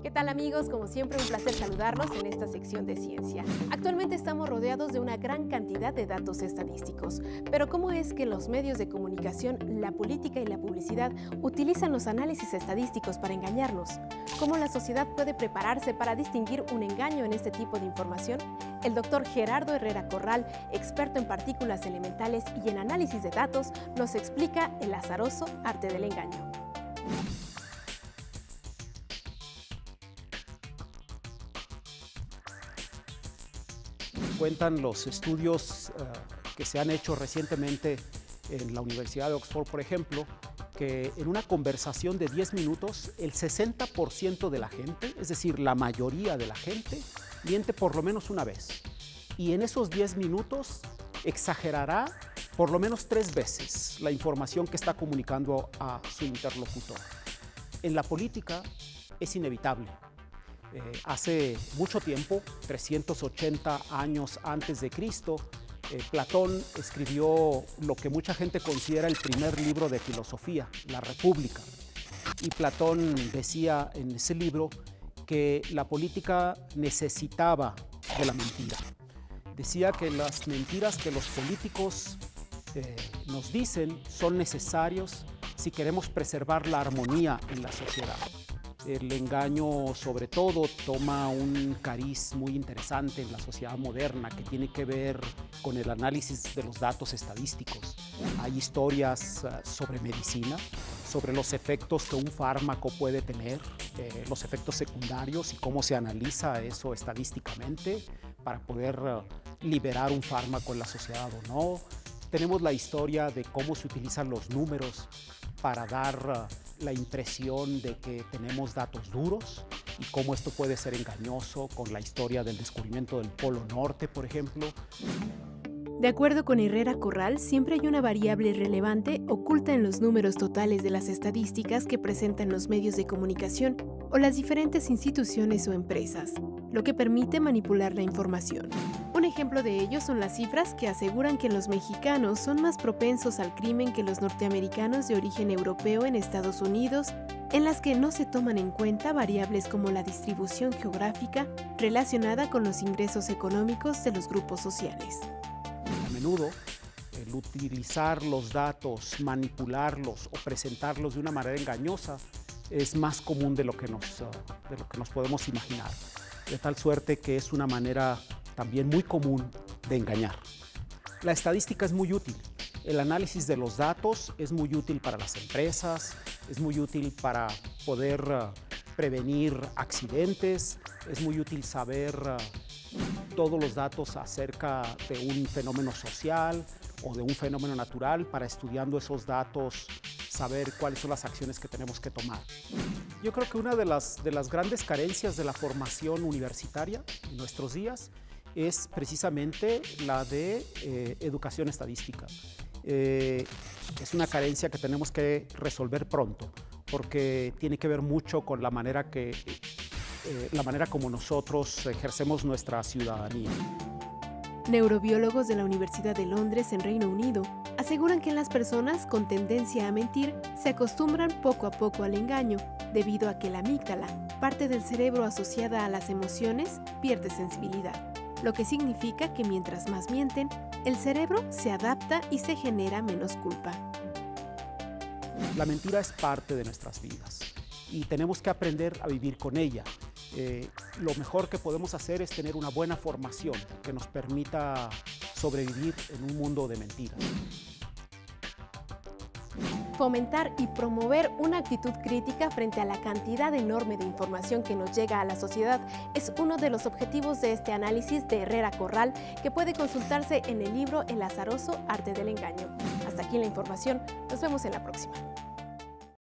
¿Qué tal amigos? Como siempre, un placer saludarlos en esta sección de ciencia. Actualmente estamos rodeados de una gran cantidad de datos estadísticos, pero ¿cómo es que los medios de comunicación, la política y la publicidad utilizan los análisis estadísticos para engañarnos? ¿Cómo la sociedad puede prepararse para distinguir un engaño en este tipo de información? El doctor Gerardo Herrera Corral, experto en partículas elementales y en análisis de datos, nos explica el azaroso arte del engaño. Cuentan los estudios que se han hecho recientemente en la Universidad de Oxford, por ejemplo, que en una conversación de 10 minutos, el 60% de la gente, es decir, la mayoría de la gente, miente por lo menos una vez. Y en esos 10 minutos exagerará por lo menos 3 veces la información que está comunicando a su interlocutor. En la política es inevitable. Hace mucho tiempo, 380 años antes de Cristo, Platón escribió lo que mucha gente considera el primer libro de filosofía, La República. Y Platón decía en ese libro que la política necesitaba de la mentira. Decía que las mentiras que los políticos nos dicen son necesarios si queremos preservar la armonía en la sociedad. El engaño, sobre todo, toma un cariz muy interesante en la sociedad moderna que tiene que ver con el análisis de los datos estadísticos. Hay historias sobre medicina, sobre los efectos que un fármaco puede tener, los efectos secundarios y cómo se analiza eso estadísticamente para poder liberar un fármaco en la sociedad o no. Tenemos la historia de cómo se utilizan los números para dar la impresión de que tenemos datos duros y cómo esto puede ser engañoso con la historia del descubrimiento del Polo Norte, por ejemplo. De acuerdo con Herrera Corral, siempre hay una variable relevante oculta en los números totales de las estadísticas que presentan los medios de comunicación o las diferentes instituciones o empresas, lo que permite manipular la información. Un ejemplo de ello son las cifras que aseguran que los mexicanos son más propensos al crimen que los norteamericanos de origen europeo en Estados Unidos, en las que no se toman en cuenta variables como la distribución geográfica relacionada con los ingresos económicos de los grupos sociales. A menudo, el utilizar los datos, manipularlos o presentarlos de una manera engañosa es más común de lo que nos podemos imaginar, de tal suerte que es una manera también muy común de engañar. La estadística es muy útil. El análisis de los datos es muy útil para las empresas, es muy útil para poder prevenir accidentes, es muy útil saber todos los datos acerca de un fenómeno social o de un fenómeno natural, para estudiando esos datos saber cuáles son las acciones que tenemos que tomar. Yo creo que una de las grandes carencias de la formación universitaria en nuestros días es precisamente la de educación estadística. Es una carencia que tenemos que resolver pronto, porque tiene que ver mucho con la manera como nosotros ejercemos nuestra ciudadanía. Neurobiólogos de la Universidad de Londres, en Reino Unido, aseguran que las personas con tendencia a mentir se acostumbran poco a poco al engaño, debido a que la amígdala, parte del cerebro asociada a las emociones, pierde sensibilidad, lo que significa que mientras más mienten, el cerebro se adapta y se genera menos culpa. La mentira es parte de nuestras vidas y tenemos que aprender a vivir con ella. Lo mejor que podemos hacer es tener una buena formación que nos permita sobrevivir en un mundo de mentiras. Fomentar y promover una actitud crítica frente a la cantidad enorme de información que nos llega a la sociedad es uno de los objetivos de este análisis de Herrera Corral, que puede consultarse en el libro El azaroso arte del engaño. Hasta aquí la información, nos vemos en la próxima.